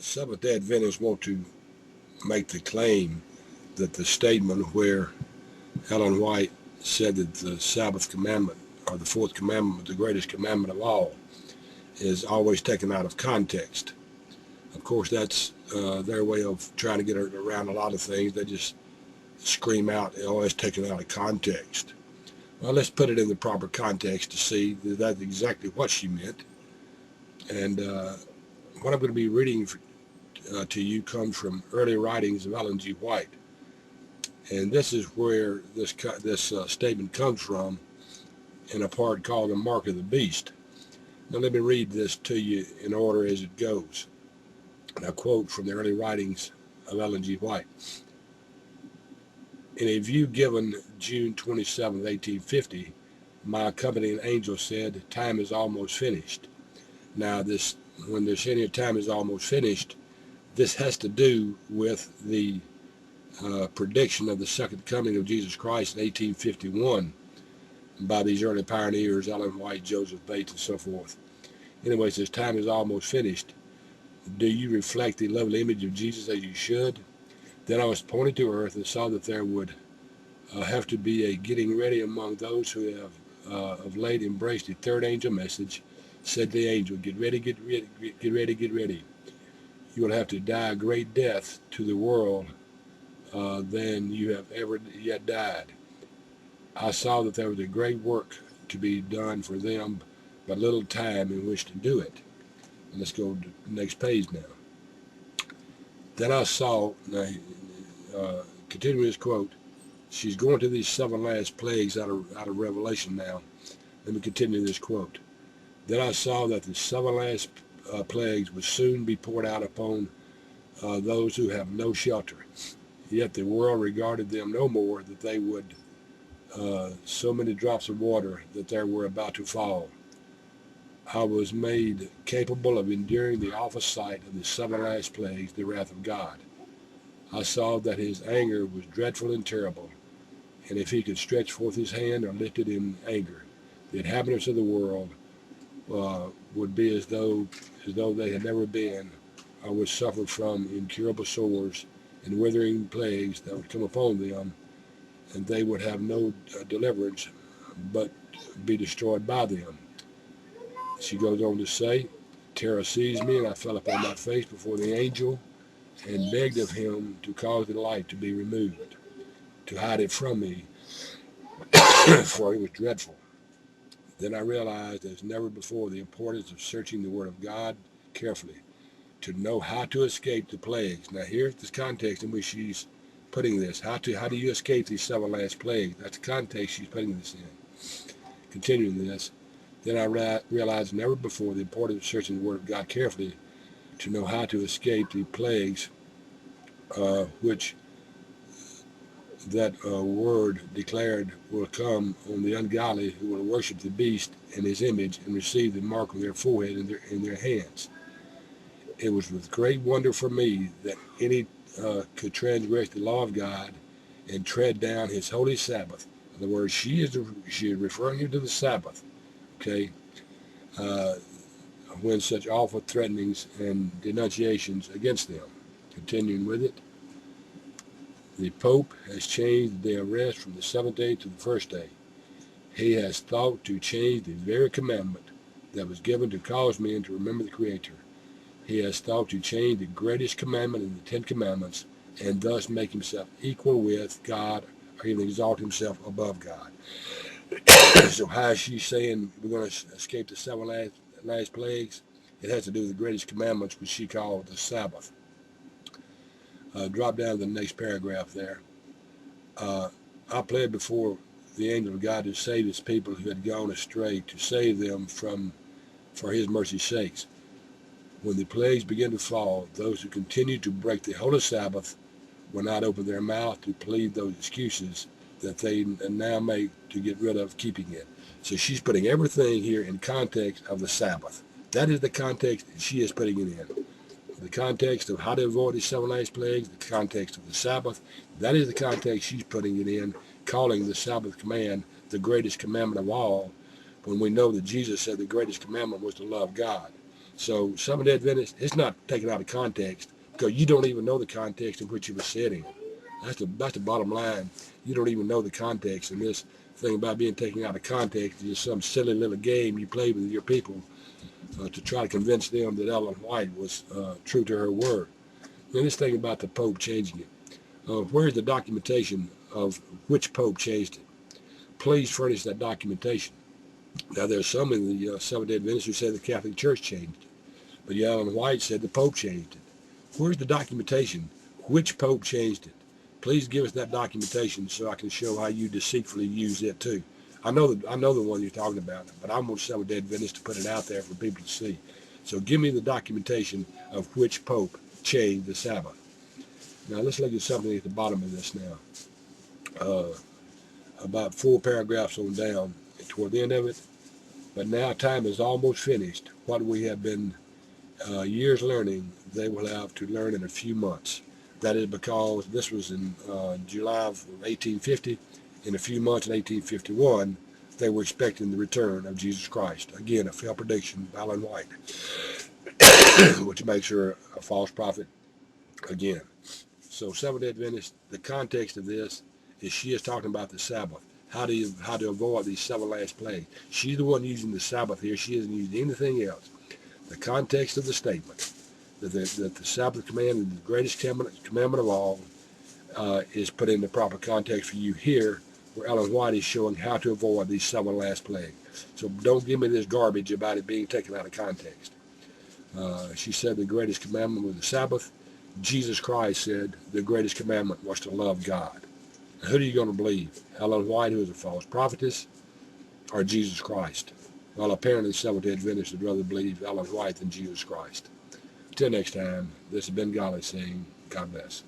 Seventh-day Adventists want to make the claim that the statement where Ellen White said that the Sabbath commandment, or the fourth commandment, the greatest commandment of all, is always taken out of context. Of course, that's their way of trying to get around a lot of things. They just scream out, always taken out of context. Well, let's put it in the proper context to see that that's exactly what she meant. And what I'm going to be reading to you comes from early writings of Ellen G. White. And this is where this statement comes from in a part called The Mark of the Beast. Now let me read this to you in order as it goes. And I quote from the early writings of Ellen G. White. In a view given June 27, 1850, my accompanying angel said, "Time is almost finished." Now, when they're saying time is almost finished, this has to do with the prediction of the second coming of Jesus Christ in 1851 by these early pioneers, Ellen White, Joseph Bates, and so forth. Anyway, it says, time is almost finished. Do you reflect the lovely image of Jesus as you should? Then I was pointed to earth and saw that there would have to be a getting ready among those who have of late embraced the third angel message. Said the angel, get ready, get ready, get ready, get ready. You will have to die a great death to the world than you have ever yet died. I saw that there was a great work to be done for them, but little time in which to do it. And let's go to the next page now. Then I saw, continuing this quote, she's going to these seven last plagues out of Revelation now. Let me continue this quote. Then I saw that the seven last plagues would soon be poured out upon those who have no shelter. Yet the world regarded them no more, that they would so many drops of water that they were about to fall. I was made capable of enduring the awful sight of the seven last plagues, the wrath of God. I saw that his anger was dreadful and terrible, and if he could stretch forth his hand or lift it in anger, the inhabitants of the world would be as though they had never been, or would suffer from incurable sores and withering plagues that would come upon them, and they would have no deliverance, but be destroyed by them. She goes on to say, terror seized me, and I fell upon my face before the angel and begged of him to cause the light to be removed, to hide it from me, for it was dreadful. Then I realized as never before the importance of searching the Word of God carefully to know how to escape the plagues. Now here's the context in which she's putting this. How do you escape these seven last plagues? That's the context she's putting this in. Continuing this, then I realized never before the importance of searching the Word of God carefully to know how to escape the plagues which that word declared will come on the ungodly who will worship the beast and his image and receive the mark on their forehead and in their hands. It was with great wonder for me that any could transgress the law of God and tread down his holy Sabbath. In other words, she is referring you to the Sabbath, okay, when such awful threatenings and denunciations against them. Continuing with it, the Pope has changed the day of rest from the seventh day to the first day. He has thought to change the very commandment that was given to cause men to remember the Creator. He has thought to change the greatest commandment in the Ten Commandments and thus make himself equal with God or even exalt himself above God. So how is she saying we're going to escape the seven last plagues? It has to do with the greatest commandments, which she called the Sabbath. Drop down to the next paragraph there. I pled before the angel of God to save his people who had gone astray, to save them for his mercy's sakes. When the plagues began to fall, those who continued to break the holy Sabbath will not open their mouth to plead those excuses that they now make to get rid of keeping it. So she's putting everything here in context of the Sabbath. That is the context she is putting it in. The context of how to avoid the seven last plagues, the context of the Sabbath, that is the context she's putting it in, calling the Sabbath command the greatest commandment of all, when we know that Jesus said the greatest commandment was to love God. So Seventh-day Adventist, it's not taken out of context because you don't even know the context in which it was said in. That's the bottom line. You don't even know the context, and this thing about being taken out of context is some silly little game you play with your people to try to convince them that Ellen White was true to her word. And this thing about the Pope changing it. Where's the documentation of which Pope changed it? Please furnish that documentation. Now, there's some in the Seventh-day Adventists who say the Catholic Church changed it, but Ellen White said the Pope changed it. Where's the documentation? Which Pope changed it? Please give us that documentation so I can show how you deceitfully use it too. I know the one you're talking about, but I want Seventh-day Adventists to put it out there for people to see. So give me the documentation of which Pope changed the Sabbath. Now let's look at something at the bottom of this now. About 4 paragraphs on down toward the end of it. But now time is almost finished. What we have been years learning, they will have to learn in a few months. That is because this was in July of 1850. In a few months in 1851, they were expecting the return of Jesus Christ. Again, a failed prediction by Ellen White, which makes her a false prophet again. So Seventh-day Adventist, the context of this is she is talking about the Sabbath. How to avoid these 7 last plagues. She's the one using the Sabbath here. She isn't using anything else. The context of the statement that the Sabbath command is the greatest commandment of all is put in the proper context for you here, where Ellen White is showing how to avoid these 7 last plagues. So don't give me this garbage about it being taken out of context. She said the greatest commandment was the Sabbath. Jesus Christ said the greatest commandment was to love God. Now, who are you going to believe? Ellen White, who is a false prophetess, or Jesus Christ? Well, apparently Seventh-day Adventists would rather believe Ellen White than Jesus Christ. Till next time, this has been Golly saying, God bless.